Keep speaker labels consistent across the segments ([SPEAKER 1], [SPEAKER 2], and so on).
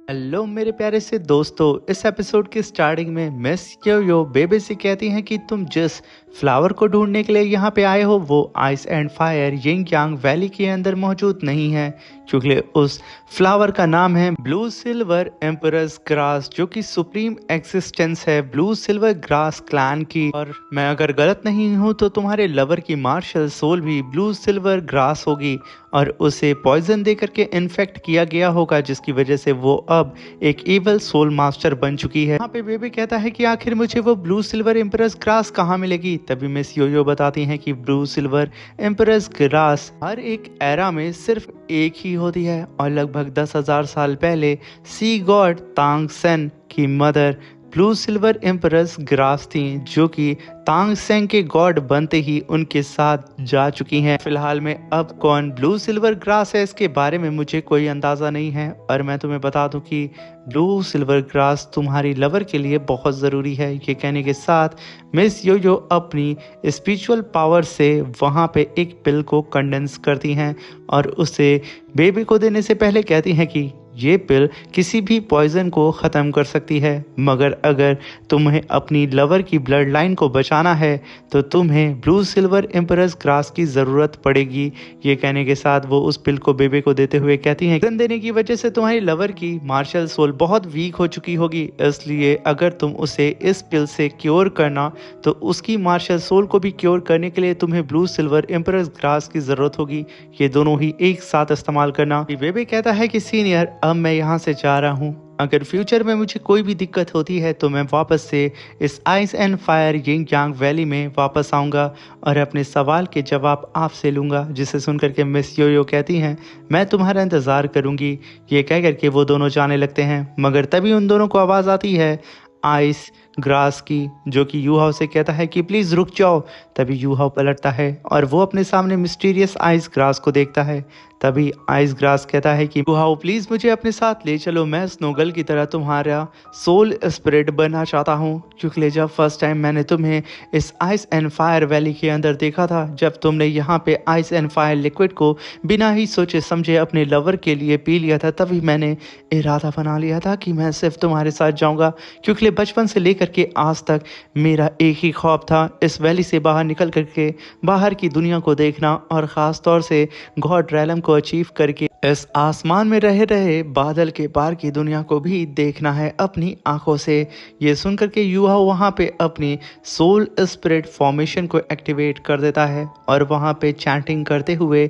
[SPEAKER 1] Hello मेरे प्यारे से दोस्तों, इस एपिसोड की स्टार्टिंग में मिस यो बेबे से कहती हैं कि तुम जिस फ्लावर को ढूंढने के लिए यहाँ पे आए हो वो ice and fire Ying Yang valley के अंदर मौजूद नहीं है, क्योंकि उस फ्लावर का नाम है ब्लू सिल्वर एम्परस ग्रास, जो कि सुप्रीम एक्सिस्टेंस है ब्लू सिल्वर ग्रास क्लैन की। और मैं अगर गलत नहीं हूँ तो तुम्हारे लवर की मार्शल सोल भी ब्लू सिल्वर ग्रास होगी और उसे पॉइजन दे करके इन्फेक्ट किया गया होगा, जिसकी वजह से वो अब एक इवल सोल मास्टर बन चुकी है। यहाँ पे बेबी कहता है कि आखिर मुझे वो ब्लू सिल्वर एम्परस ग्रास कहाँ मिलेगी। तभी मिस योयो बताती हैं कि ब्लू सिल्वर एम्परस ग्रास हर एक एरा में सिर्फ एक ही होती है और लगभग 10,000 साल पहले सी गॉड तांग सेन की मदर ब्लू सिल्वर एम्परस ग्रास थी, जो कि तांग सेंग के गॉड बनते ही उनके साथ जा चुकी हैं। फिलहाल में अब कौन ब्लू सिल्वर ग्रास है इसके बारे में मुझे कोई अंदाज़ा नहीं है, और मैं तुम्हें बता दूं कि ब्लू सिल्वर ग्रास तुम्हारी लवर के लिए बहुत ज़रूरी है। ये कहने के साथ मिस योयो अपनी स्पिरिचुअल पावर से वहाँ पे एक पिल को कंडेंस करती हैं और उसे बेबी को देने से पहले कहती हैं कि ये पिल किसी भी पॉइजन को ख़त्म कर सकती है, मगर अगर तुम्हें अपनी लवर की ब्लड लाइन को बचाना है तो तुम्हें ब्लू सिल्वर एम्परस ग्रास की ज़रूरत पड़ेगी। ये कहने के साथ वो उस पिल को बेबे को देते हुए कहती हैं, पॉइजन देने की वजह से तुम्हारी लवर की मार्शल सोल बहुत वीक हो चुकी होगी, इसलिए अगर तुम उसे इस पिल से क्योर करना तो उसकी मार्शल सोल को भी क्योर करने के लिए तुम्हें ब्लू सिल्वर एम्परस ग्रास की ज़रूरत होगी। ये दोनों ही एक साथ इस्तेमाल करना। बेबे कहता है कि सीनियर, अब मैं यहाँ से जा रहा हूँ, अगर फ्यूचर में मुझे कोई भी दिक्कत होती है तो मैं वापस से इस ice and fire Ying Yang valley में वापस आऊँगा और अपने सवाल के जवाब आपसे लूँगा। जिसे सुनकर के मिस योयो कहती हैं, मैं तुम्हारा इंतज़ार करूँगी। ये कह करके वो दोनों जाने लगते हैं, मगर तभी उन दोनों को आवाज़ आती है आइस ग्रास की, जो कि यू हाउ से कहता है कि प्लीज़ रुक जाओ। तभी यू हाउ पलटता है और वो अपने सामने मिस्टीरियस आइस ग्रास को देखता है। तभी आइस ग्रास कहता है कि यू हाउ प्लीज़ मुझे अपने साथ ले चलो, मैं स्नोगल की तरह तुम्हारा सोल स्पिरिट बनना चाहता हूँ, क्योंकि जब फर्स्ट टाइम मैंने तुम्हें इस आइस एंड फायर वैली के अंदर देखा था, जब तुमने यहाँ पे आइस एंड फायर लिक्विड को बिना ही सोचे समझे अपने लवर के लिए पी लिया था, तभी मैंने इरादा बना लिया था कि मैं सिर्फ तुम्हारे साथ जाऊँगा, क्योंकि बचपन से लेकर के आज तक मेरा एक ही ख्वाब था, इस वैली से बाहर निकल करके बाहर की दुनिया को देखना और ख़ास तौर से गॉड रैलम को अचीव करके इस आसमान में रहे रहे बादल के पार की दुनिया को भी देखना है अपनी आंखों से। ये सुन करके युवा वहाँ पे अपनी सोल स्पिरिट फॉर्मेशन को एक्टिवेट कर देता है और वहाँ पे चैंटिंग करते हुए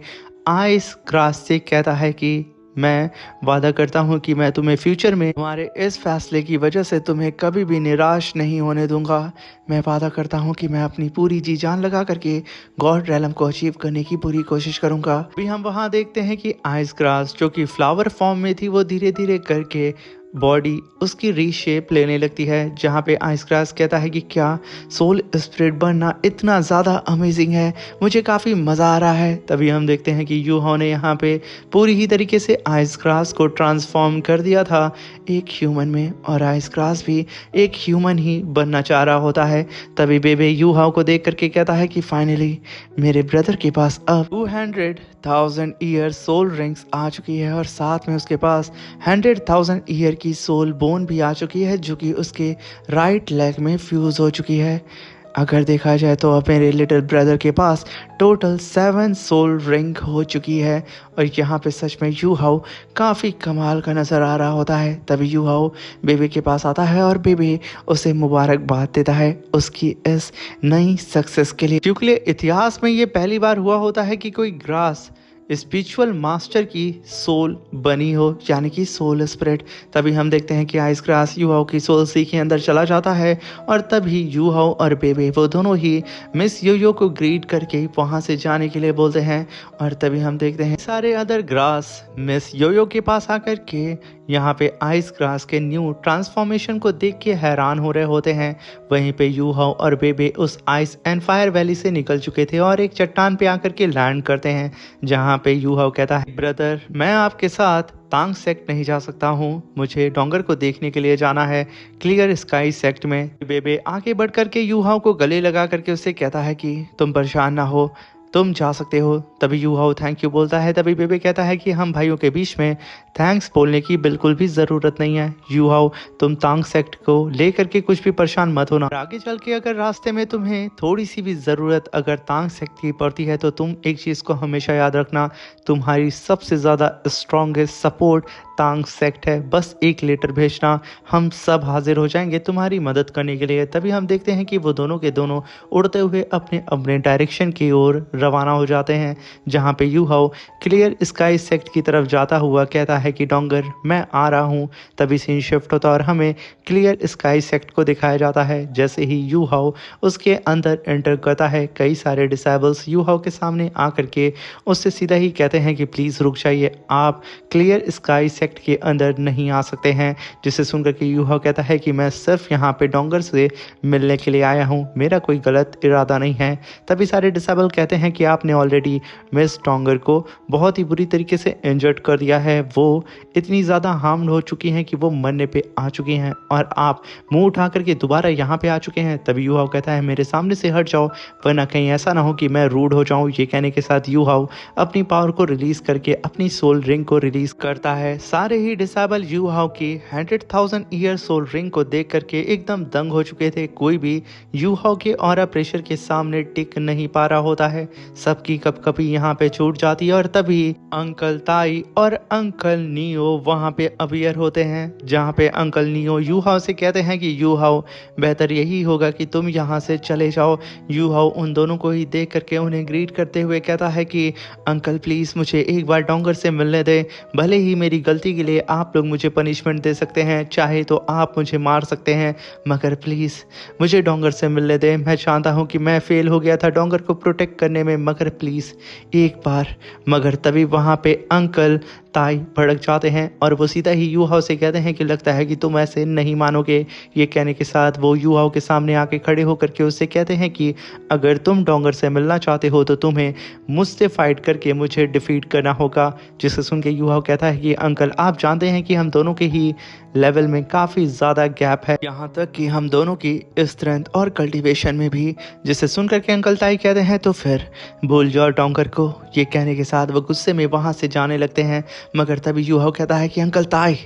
[SPEAKER 1] आइस ग्रास से कहता है कि मैं वादा करता हूँ कि मैं तुम्हें फ्यूचर में तुम्हारे इस फैसले की वजह से तुम्हें कभी भी निराश नहीं होने दूंगा। मैं वादा करता हूँ कि मैं अपनी पूरी जी जान लगा करके गॉड रैलम को अचीव करने की पूरी कोशिश करूँगा। अभी हम वहाँ देखते हैं कि आइस ग्रास, जो कि फ्लावर फॉर्म में थी, वो धीरे धीरे करके बॉडी उसकी रीशेप लेने लगती है, जहाँ पे आइस ग्रास कहता है कि क्या सोल स्पिरिट बनना इतना ज़्यादा अमेजिंग है, मुझे काफ़ी मज़ा आ रहा है। तभी हम देखते हैं कि यू हाउ ने यहाँ पे पूरी ही तरीके से आइस ग्रास को ट्रांसफॉर्म कर दिया था एक ह्यूमन में, और आइस ग्रास भी एक ह्यूमन ही बनना चाह रहा होता है। तभी बेबे यू हाउ को देख करके कहता है कि फाइनली मेरे ब्रदर के पास अब 200,000 ईयर सोल रिंग्स आ चुकी है और साथ में उसके पास 100,000 ईयर की सोल बोन भी आ चुकी है, जो कि उसके राइट लेग में फ्यूज हो चुकी है। अगर देखा जाए तो अब मेरे लिटिल ब्रदर के पास टोटल 7 सोल रिंग हो चुकी है, और यहाँ पे सच में यू हाउ काफ़ी कमाल का नज़र आ रहा होता है। तभी यू हाउ बेबी के पास आता है और बेबी उसे मुबारकबाद देता है उसकी इस नई सक्सेस के लिए, क्योंकि इतिहास में ये पहली बार हुआ होता है कि कोई ग्रास स्पिरिचुअल मास्टर की सोल बनी हो, यानी कि सोल स्पिरिट। तभी हम देखते हैं कि आइस ग्रास यू हाउ की सोल सी के अंदर चला जाता है और तभी यू हाउ और बेबे वो दोनों ही मिस योयो को ग्रीट करके वहां से जाने के लिए बोलते हैं। और तभी हम देखते हैं सारे अदर ग्रास मिस योयो के पास आकर के यहाँ पे आइस ग्रास के न्यू ट्रांसफॉर्मेशन को देख के हैरान हो रहे होते हैं। वहीं पे यू हाउ और बेबे उस आइस एंड फायर वैली से निकल चुके थे और एक चट्टान पे आकर के लैंड करते हैं, जहाँ पे यू हाउ कहता है, ब्रदर मैं आपके साथ तांग सेक्ट नहीं जा सकता हूँ, मुझे डोंगर को देखने के लिए जाना है क्लियर स्काई सेक्ट में। बेबे आगे बढ़ करके यू हाउ को गले लगा करके उससे कहता है कि तुम परेशान ना हो, तुम जा सकते हो। तभी यू हाओ थैंक यू बोलता है। तभी बेबे कहता है कि हम भाइयों के बीच में थैंक्स बोलने की बिल्कुल भी ज़रूरत नहीं है। यू हाओ तुम तांग सेक्ट को लेकर के कुछ भी परेशान मत होना। आगे चल के अगर रास्ते में तुम्हें थोड़ी सी भी ज़रूरत अगर तांग सेक्ट की पड़ती है तो तुम एक चीज़ को हमेशा याद रखना, तुम्हारी सबसे ज़्यादा स्ट्रॉन्गेस्ट सपोर्ट तांग सेक्ट है। बस एक लेटर भेजना, हम सब हाजिर हो जाएंगे तुम्हारी मदद करने के लिए। तभी हम देखते हैं कि वो दोनों के दोनों उड़ते हुए अपने अपने डायरेक्शन की ओर रवाना हो जाते हैं, जहाँ पे यू हाओ क्लियर स्काई सेक्ट की तरफ जाता हुआ कहता है कि डोंगर मैं आ रहा हूँ। तभी सीन शिफ्ट होता है और हमें क्लियर स्काई सेक्ट को दिखाया जाता है। जैसे ही यू हाओ उसके अंदर एंटर करता है, कई सारे डिसेबल्स यू हाओ के सामने आकर के उससे सीधा ही कहते हैं कि प्लीज़ रुक जाइए, आप क्लियर स्काई सेक्ट के अंदर नहीं आ सकते हैं। जिसे सुनकर के यू हाओ कहता है कि मैं सिर्फ यहाँ पे डोंगर से मिलने के लिए आया हूँ, मेरा कोई गलत इरादा नहीं है। तभी सारे डिसेबल कहते हैं कि आपने ऑलरेडी मिस डोंगर को बहुत ही बुरी तरीके से इंजर्ड कर दिया है, वो इतनी ज़्यादा हार्म हो चुकी हैं कि वो मरने पे आ चुकी हैं और आप मुंह उठा करके दोबारा यहाँ पे आ चुके हैं। तभी यू हाओ कहता है मेरे सामने से हट जाओ, वरना कहीं ऐसा ना हो कि मैं रूड हो जाऊँ। ये कहने के साथ यू हाओ अपनी पावर को रिलीज करके अपनी सोल रिंग को रिलीज करता है। सारे ही डिसेबल यू हाओ की 100,000 ईयर सोल रिंग को देख करके एकदम दंग हो चुके थे। कोई भी यू हाओ के ऑरा प्रेशर के सामने टिक नहीं पा रहा होता है, सबकी कपकपी यहाँ पे छूट जाती है। और तभी अंकल ताई और अंकल नियो वहाँ पे अपियर होते हैं, जहाँ पे अंकल नियो यू हाओ से कहते हैं कि यू हाओ बेहतर यही होगा कि तुम यहाँ से चले जाओ। यू हाओ उन दोनों को ही देख करके उन्हें ग्रीट करते हुए कहता है कि अंकल प्लीज़ मुझे एक बार डोंगर से मिलने दें, भले ही मेरी गलती के लिए आप लोग मुझे पनिशमेंट दे सकते हैं, चाहे तो आप मुझे मार सकते हैं, मगर प्लीज़ मुझे डोंगर से मिलने दें। मैं चाहता हूँ कि मैं फेल हो गया था डोंगर को प्रोटेक्ट करने में, मगर प्लीज़ एक बार। मगर तभी वहाँ पे अंकल ताई भड़क जाते हैं और वो सीधा ही यू हाओ से कहते हैं कि लगता है कि तुम ऐसे नहीं मानोगे। ये कहने के साथ वो यू हाओ के सामने आके खड़े होकर के उससे कहते हैं कि अगर तुम डोंगर से मिलना चाहते हो तो तुम्हें मुझसे फाइट करके मुझे डिफीट करना होगा। जिसे सुन के यू हाओ कहता है कि अंकल आप जानते हैं कि हम दोनों के ही लेवल में काफ़ी ज़्यादा गैप है, यहाँ तक कि हम दोनों की स्ट्रेंथ और कल्टीवेशन में भी। जिसे सुन करके अंकल ताई कहते हैं तो फिर भूल जाओ डोंगर को। ये कहने के साथ वो गुस्से में वहाँ से जाने लगते हैं, मगर तभी यू हाओ कहता है कि अंकल ताई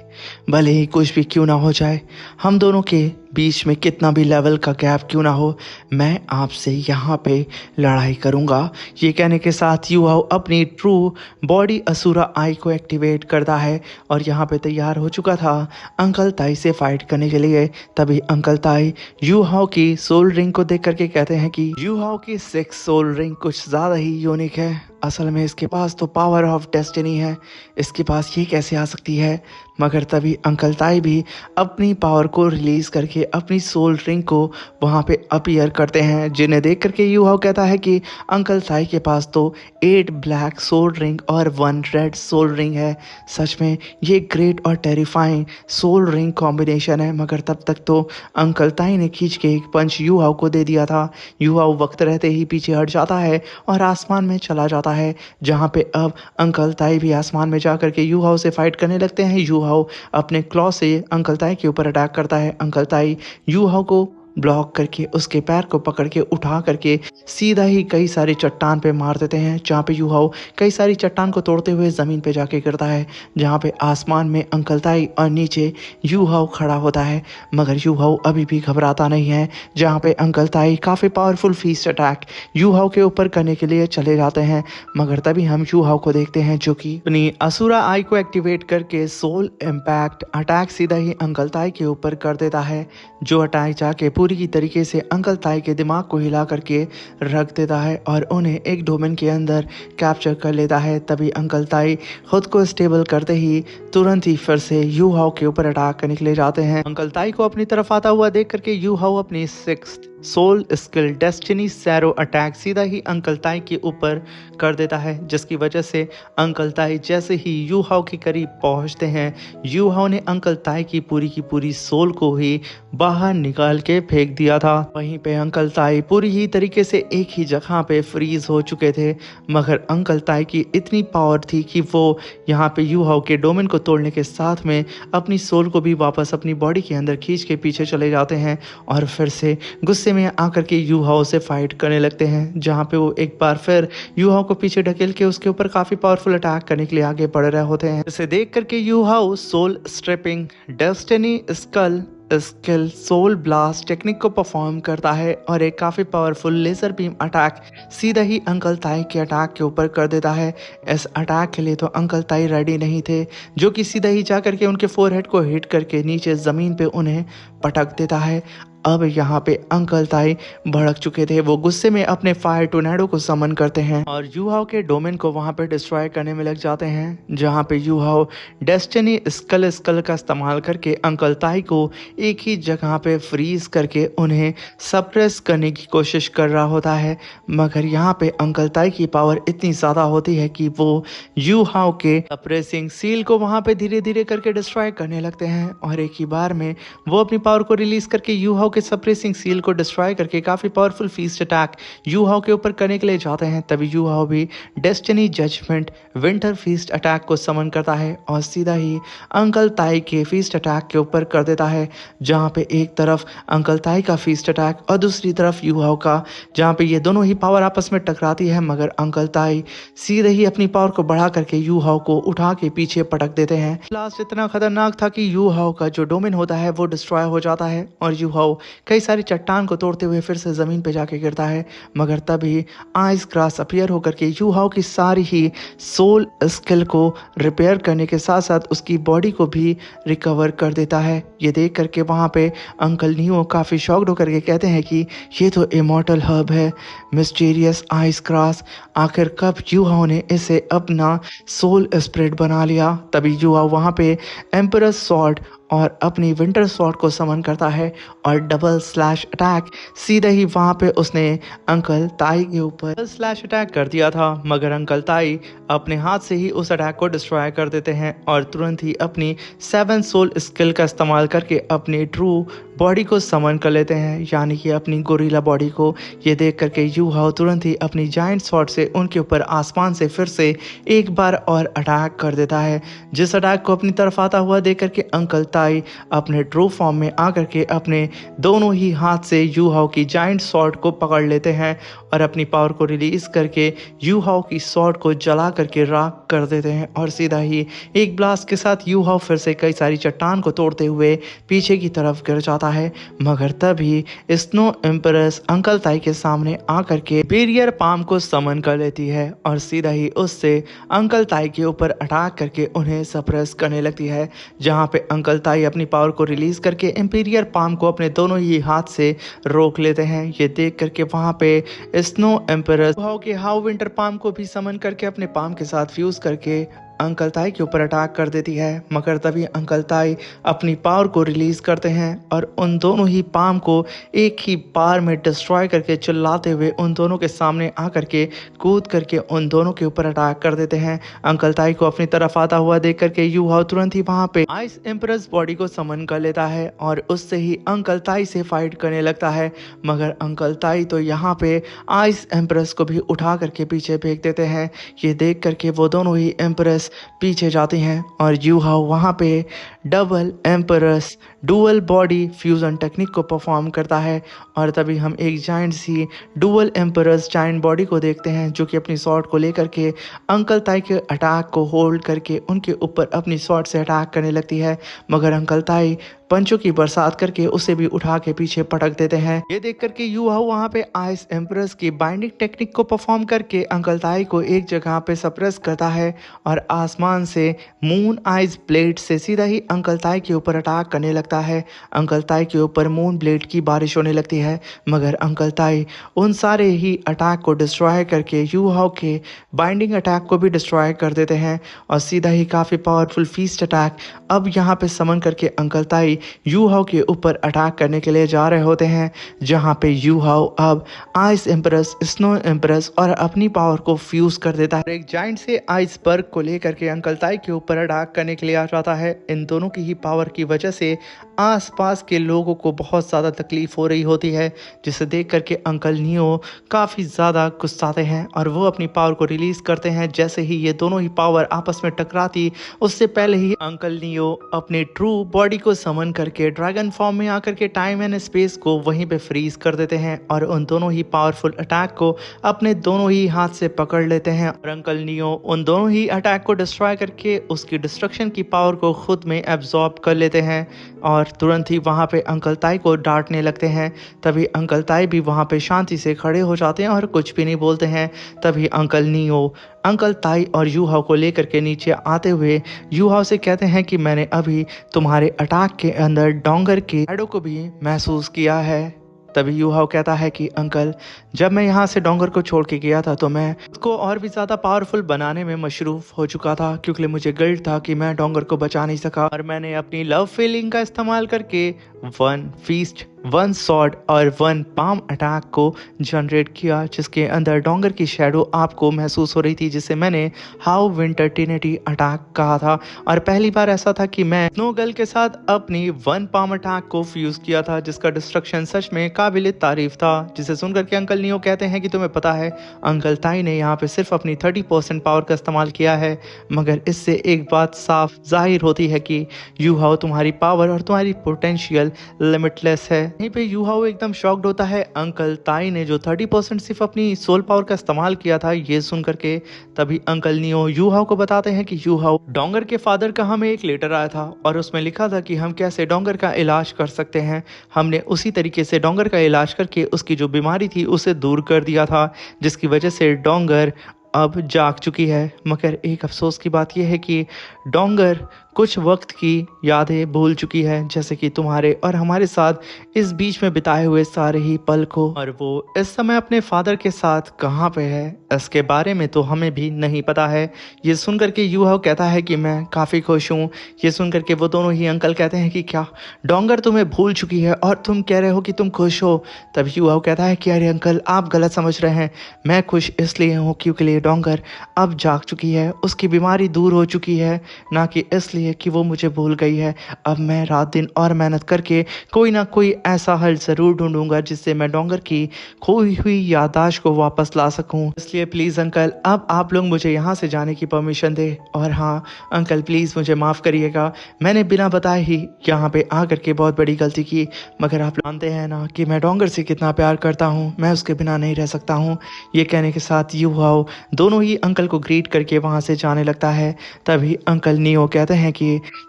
[SPEAKER 1] भले ही कुछ भी क्यों ना हो जाए, हम दोनों के बीच में कितना भी लेवल का गैप क्यों ना हो, मैं आपसे यहाँ पे लड़ाई करूँगा। ये कहने के साथ यू हाओ अपनी ट्रू बॉडी असुरा आई को एक्टिवेट करता है और यहाँ पे तैयार हो चुका था अंकल ताई से फाइट करने के लिए। तभी अंकल ताई यू हाओ की सोल रिंग को देख करके कहते हैं कि यू हाओ की 6 सोल रिंग कुछ ज़्यादा ही यूनिक है, असल में इसके पास तो पावर ऑफ डेस्टिनी है, इसके पास ये कैसे आ सकती है। मगर तभी अंकल ताई भी अपनी पावर को रिलीज़ करके अपनी सोल रिंग को वहाँ पे अपीयर करते हैं, जिन्हें देख करके यू हाओ कहता है कि अंकल ताई के पास तो 8 ब्लैक सोल रिंग और 1 रेड सोल रिंग है। सच में ये ग्रेट और टेरिफाइंग सोल रिंग कॉम्बिनेशन है। मगर तब तक तो अंकल ताई ने खींच के एक पंच यू हाओ को दे दिया था। यू हाओ वक्त रहते ही पीछे हट जाता है और आसमान में चला जाता है, जहाँ पे अब अंकल ताई भी आसमान में जा करके यू हाओ से फाइट करने लगते हैं। यू हाओ अपने क्लॉ से अंकल ताई के ऊपर अटैक करता है। अंकल ताई यू हाओ को ब्लॉक करके उसके पैर को पकड़ के उठा करके सीधा ही कई सारी चट्टान पे मार देते हैं, जहाँ पे यू हाओ कई सारी चट्टान को तोड़ते हुए ज़मीन पे जाके गिरता है, जहाँ पे आसमान में अंकल ताई और नीचे यू हाओ खड़ा होता है। मगर यू हाओ अभी भी घबराता नहीं है, जहाँ पे अंकल ताई काफ़ी पावरफुल फीस्ट अटैक यू हाओ के ऊपर करने के लिए चले जाते हैं। मगर तभी हम यू हाओ को देखते हैं जो कि अपनी असुरा आई को एक्टिवेट करके सोल इम्पैक्ट अटैक सीधा ही अंकल ताई के ऊपर कर देता है, जो अटैक जाके पूरी तरीके से अंकल ताई के दिमाग को हिला करके रख देता है और उन्हें एक डोमेन के अंदर कैप्चर कर लेता है। तभी अंकल ताई खुद को स्टेबल करते ही तुरंत ही फिर से यू हाओ के ऊपर अटैक करने के लिए जाते हैं। अंकल ताई को अपनी तरफ आता हुआ देख करके यू हाओ अपनी 6th soul skill destiny sorrow attack सीधा ही अंकल ताई के ऊपर कर देता है, जिसकी वजह से अंकल ताई जैसे ही यू हाओ के करीब पहुंचते हैं, यू हाओ ने अंकल ताई की पूरी सोल को ही बाहर निकाल के फेंक दिया था। वहीं पे अंकल ताई पूरी ही तरीके से एक ही जगह पे फ्रीज हो चुके थे। मगर अंकल ताई की इतनी पावर थी कि वो यहाँ पे यू हाओ के डोमेन को तोड़ने के साथ में अपनी सोल को भी वापस अपनी बॉडी के अंदर खींच के पीछे चले जाते हैं और फिर से गुस्से गुस्से में आकर के यू हाओ से फाइट करने लगते हैं, जहाँ पे वो एक बार फिर यू हाओ को पीछे ढकेल के उसके ऊपर काफी पावरफुल अटैक करने के लिए आगे बढ़ रहे होते हैं। इसे देख करके Yu Hao soul stripping destiny skull skill soul blast technique को परफॉर्म करता है और एक काफ़ी पावरफुल लेज़र बीम अटैक सीधा ही अंकल ताई के अटैक के ऊपर कर देता है। इस अटैक के लिए तो अंकल ताई रेडी नहीं थे, जो कि सीधा ही जा करके उनके फोरहेड को हिट करके नीचे ज़मीन पे उन्हें पटक देता है। अब यहाँ पे अंकल ताई भड़क चुके थे, वो गुस्से में अपने फायर टोर्नेडो को समन करते हैं और यू हाओ के डोमेन को वहाँ पे डिस्ट्रॉय करने में लग जाते हैं, जहाँ पे यू हाओ डेस्टिनी स्कल का इस्तेमाल करके अंकल ताई को एक ही जगह पे फ्रीज करके उन्हें सप्रेस करने की कोशिश कर रहा होता है। मगर यहाँ पे अंकल ताई की पावर इतनी ज़्यादा होती है कि वो यू हाओ के सप्रेसिंग सील को वहाँ पे धीरे धीरे करके डिस्ट्रॉय करने लगते हैं और एक ही बार में वो अपनी पावर को रिलीज करके यू हाओ के सप्रेसिंग सील को डिस्ट्रॉय करके काफी पावरफुल फीस्ट अटैक यू हाओ के ऊपर करने के लिए जाते हैं। तभी यू हाओ भी destiny judgement winter feast attack को समन करता है और सीधा ही अंकल ताई के फीस्ट अटैक के ऊपर कर देता है, जहां पे एक तरफ अंकल ताई का फीस्ट अटैक और दूसरी तरफ यू हाओ का, जहां पे ये दोनों ही पावर आपस में टकराती है। मगर अंकल ताई सीधे ही अपनी पावर को बढ़ा करके यू हाओ को उठा के पीछे पटक देते हैं। लास्ट इतना खतरनाक था कि यू हाओ का जो डोमेन होता है वो डिस्ट्रॉय हो जाता है और यू हाओ कई सारी चट्टान को तोड़ते हुए फिर से जमीन पे जाके गिरता है। मगर तभी आइस ग्रास अपीयर होकर के यू हाओ की सारी ही सोल स्किल को रिपेयर करने के साथ साथ उसकी बॉडी को भी रिकवर कर देता है। ये देख करके वहाँ पे अंकल नियो काफ़ी शॉक्ड होकर के कहते हैं कि ये तो इमॉर्टल हर्ब है, मिस्टीरियस आइस ग्रास, आखिर कब यू हाओ ने इसे अपना सोल स्प्रेड बना लिया। तभी यू हाओ वहाँ पे एम्परस सॉर्ड और अपनी विंटर स्वॉर्ड को समन करता है और डबल स्लैश अटैक सीधे ही वहाँ पे उसने अंकल ताई के ऊपर स्लैश अटैक कर दिया था। मगर अंकल ताई अपने हाथ से ही उस अटैक को डिस्ट्रॉय कर देते हैं और तुरंत ही अपनी 7 सोल स्किल का इस्तेमाल करके अपनी ट्रू बॉडी को समन कर लेते हैं, यानी कि अपनी गोरिल्ला बॉडी को। ये देख करके यू हाओ तुरंत ही अपनी जायंट स्वॉर्ड से उनके ऊपर आसमान से फिर से एक बार और अटैक कर देता है, जिस अटैक को अपनी तरफ आता हुआ देख करके अंकल ताई अपने ट्रू फॉर्म में आकर के अपने दोनों ही हाथ से यू हाओ की जायंट स्वॉर्ड को पकड़ लेते हैं और अपनी पावर को रिलीज करके यू हाओ की स्वॉर्ड को जला करके राख कर देते हैं और सीधा ही एक ब्लास्ट के साथ यू हाओ फिर से कई सारी चट्टान को तोड़ते हुए पीछे की तरफ गिर जाता है। मगर तभी स्नो एम्परेस अंकल ताई के सामने आकर के बेरियर पाम को समन कर लेती है और सीधा ही उससे अंकल ताई के ऊपर अटैक करके उन्हें सप्रेस करने लगती है, जहां पे अंकल ताई अपनी पावर को रिलीज करके इंपीरियर पाम को अपने दोनों ही हाथ से रोक लेते हैं। ये देख करके वहां पे स्नो एम्परस हाउ के हाउ विंटर पाम को भी समन करके अपने पाम के साथ फ्यूज करके अंकल ताई के ऊपर अटैक कर देती है। मगर तभी अंकल ताई अपनी पावर को रिलीज करते हैं और उन दोनों ही पाम को एक ही बार में डिस्ट्रॉय करके चिल्लाते हुए उन दोनों के सामने आकर के कूद करके उन दोनों के ऊपर अटैक कर देते हैं। अंकल ताई को अपनी तरफ आता हुआ देख करके यू हाओ तुरंत ही वहां पे आइस एम्परस बॉडी को समन कर लेता है और उससे ही अंकल ताई से फाइट करने लगता है। मगर अंकल ताई तो यहाँ पे आइस एम्परस को भी उठा करके पीछे फेंक देते हैं। ये देख करके वो दोनों ही एम्परस पीछे जाते हैं और यू हाओ वहाँ पे डबल एम्परस डुअल बॉडी फ्यूजन टेक्निक को परफॉर्म करता है और तभी हम एक जाइंट सी डुअल एम्परस जाइंट बॉडी को देखते हैं, जो कि अपनी स्वॉर्ड को लेकर के अंकल ताई के अटैक को होल्ड करके उनके ऊपर अपनी स्वॉर्ड से अटैक करने लगती है। मगर अंकल ताई पंचों की बरसात करके उसे भी उठा के पीछे पटक देते हैं। ये देख करके यू हाओ वहाँ पे आइस एम्परस की बाइंडिंग टेक्निक को परफॉर्म करके अंकल ताई को एक जगह पे सप्रेस करता है और आसमान से मून आइज ब्लेड से सीधा ही अंकल ताई के ऊपर अटैक करने लगता है। अंकल ताई के ऊपर मून ब्लेड की बारिश होने लगती है, मगर अंकल ताई उन सारे ही अटैक को डिस्ट्रॉय करके यू हाओ के बाइंडिंग अटैक को भी डिस्ट्रॉय कर देते हैं और सीधा ही काफ़ी पावरफुल फीस्ट अटैक अब यहाँ पे समन करके अंकल ताई यू हाओ के ऊपर अटैक करने के लिए जा रहे होते हैं, जहां पे यू हाओ अब आइस एम्परस स्नो एम्परस और अपनी पावर को फ्यूज कर देता है। एक जाइंट से आइसबर्ग को लेकर के अंकल ताई के ऊपर अटैक करने के लिए आ जाता है। इन दोनों की ही पावर की वजह से आसपास के लोगों को बहुत ज़्यादा तकलीफ हो रही होती है, जिसे देख करके अंकल नियो काफ़ी ज़्यादा गुस्साते हैं और वो अपनी पावर को रिलीज करते हैं। जैसे ही ये दोनों ही पावर आपस में टकराती उससे पहले ही अंकल नियो अपनी ट्रू बॉडी को समन टर्न करके ड्रैगन फॉर्म में आकर के टाइम एंड स्पेस को वहीं पे फ्रीज कर देते हैं और उन दोनों ही पावरफुल अटैक को अपने दोनों ही हाथ से पकड़ लेते हैं और अंकल नियो उन दोनों ही अटैक को डिस्ट्रॉय करके उसकी डिस्ट्रक्शन की पावर को खुद में एब्जॉर्ब कर लेते हैं और तुरंत ही वहाँ पे अंकल ताई को डांटने लगते हैं। तभी अंकल ताई भी वहाँ पे शांति से खड़े हो जाते हैं और कुछ भी नहीं बोलते हैं। तभी अंकल नियो अंकल ताई और यूहाओ को लेकर के नीचे आते हुए यूहाओ से कहते हैं कि मैंने अभी तुम्हारे अटैक के अंदर डोंगर के शैडो को भी महसूस किया है। तभी यूहाओ कहता है कि अंकल, जब मैं यहाँ से डोंगर को छोड़ के गया था तो मैं उसको और भी ज़्यादा पावरफुल बनाने में मशरूफ हो चुका था, क्योंकि मुझे गिल्ट था कि मैं डोंगर को बचा नहीं सका और मैंने अपनी लव फीलिंग का इस्तेमाल करके 1 फीस्ट 1 स्वॉर्ड और 1 पाम अटैक को जनरेट किया, जिसके अंदर डोंगर की शैडो आपको महसूस हो रही थी, जिसे मैंने हाउ विंटर टिनिटी अटैक कहा था। और पहली बार ऐसा था कि मैं स्नो गर्ल के साथ अपनी 1 पाम अटैक को फ्यूज किया था, जिसका डिस्ट्रक्शन सच में काबिल तारीफ था। जिसे सुनकर के अंकल नियो कहते हैं कि तुम्हें पता है अंकल ताई ने यहाँ पे सिर्फ अपनी 30% पावर का इस्तेमाल किया है, मगर इससे एक बात साफ जाहिर होती है कि यूहाओ तुम्हारी पावर और तुम्हारी पोटेंशियल लिमिटलेस है। यहीं पे यूहाओ एकदम शॉक्ड होता है अंकल ताई ने जो 30% सिर्फ अपनी सोल पावर का इस्तेमाल किया था ये सुन करके। तभी अंकल नियो यूहाओ को बताते हैं कि यूहाओ, डोंगर के फादर का हमें एक लेटर आया था और उसमें लिखा था कि हम कैसे डोंगर का इलाज कर सकते हैं। हमने उसी तरीके से डोंगर का इलाज करके उसकी जो बीमारी थी उसे दूर कर दिया था, जिसकी वजह से डोंगर अब जाग चुकी है। मगर एक अफसोस की बात यह है कि डोंगर कुछ वक्त की यादें भूल चुकी है, जैसे कि तुम्हारे और हमारे साथ इस बीच में बिताए हुए सारे ही पल को। और वो इस समय अपने फादर के साथ कहाँ पे है इसके बारे में तो हमें भी नहीं पता है। ये सुनकर के यूहाओ कहता है कि मैं काफ़ी खुश हूँ। ये सुनकर के वो दोनों ही अंकल कहते हैं कि क्या डोंगर तुम्हें भूल चुकी है और तुम कह रहे हो कि तुम खुश हो। तब यूहाओ कहता है कि अरे अंकल, आप गलत समझ रहे हैं। मैं खुश इसलिए हूँ क्योंकि डोंगर अब जाग चुकी है, उसकी बीमारी दूर हो चुकी है, ना कि इसलिए कि वो मुझे भूल गई है। अब मैं रात दिन और मेहनत करके कोई ना कोई ऐसा हल ज़रूर ढूंढूंगा जिससे मैं डोंगर की खोई हुई याददाश्त को वापस ला सकूं। इसलिए प्लीज़ अंकल, अब आप लोग मुझे यहाँ से जाने की परमिशन दे। और हाँ अंकल, प्लीज़ मुझे माफ़ करिएगा, मैंने बिना बताए ही यहाँ पे आकर के बहुत बड़ी गलती की। मगर आप जानते हैं ना कि मैं डोंगर से कितना प्यार करता हूँ, मैं उसके बिना नहीं रह सकता हूँ। ये कहने के साथ यूहाओ दोनों ही अंकल को ग्रीट करके वहाँ से जाने लगता है। तभी अंकल नियो कहते हैं कि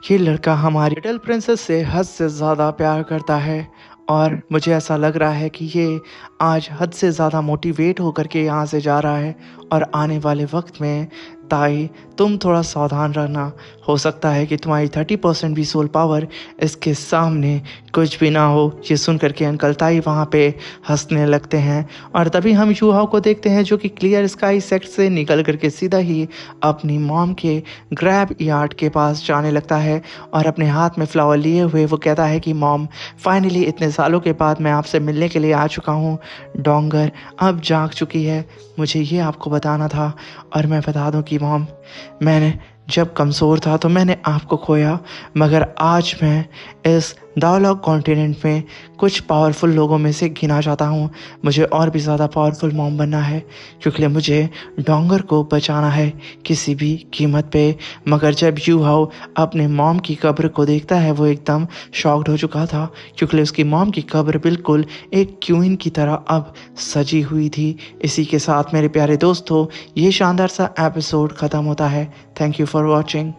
[SPEAKER 1] ये लड़का हमारी लिटिल प्रिंसेस से हद से ज़्यादा प्यार करता है और मुझे ऐसा लग रहा है कि ये आज हद से ज़्यादा मोटिवेट होकर के यहाँ से जा रहा है और आने वाले वक्त में ताई तुम थोड़ा सावधान रहना। हो सकता है कि तुम्हारी 30% भी सोल पावर इसके सामने कुछ भी ना हो। ये सुन करके अंकल ताई वहाँ पे हंसने लगते हैं और तभी हम यूहाओ को देखते हैं जो कि क्लियर स्काई सेक्ट से निकल करके सीधा ही अपनी मॉम के ग्रैब यार्ड के पास जाने लगता है और अपने हाथ में फ्लावर लिए हुए वो कहता है कि मॉम, फाइनली इतने सालों के बाद मैं आपसे मिलने के लिए आ चुका हूँ। डोंगर अब जाग चुकी है, मुझे ये आपको बताना था। और मैं बता दूं कि मॉम, मैंने जब कमज़ोर था तो मैंने आपको खोया, मगर आज मैं इस दावलॉग कॉन्टिनेंट में कुछ पावरफुल लोगों में से गिना जाता हूँ। मुझे और भी ज़्यादा पावरफुल मॉम बनना है क्योंकि मुझे डोंगर को बचाना है किसी भी कीमत पे। मगर जब यूहाओ अपने मॉम की कब्र को देखता है वो एकदम शॉक्ड हो चुका था क्योंकि उसकी मॉम की कब्र बिल्कुल एक क्वीन की तरह अब सजी हुई थी। इसी के साथ मेरे प्यारे दोस्तों ये शानदार सा एपिसोड ख़त्म होता है। Thank you for watching.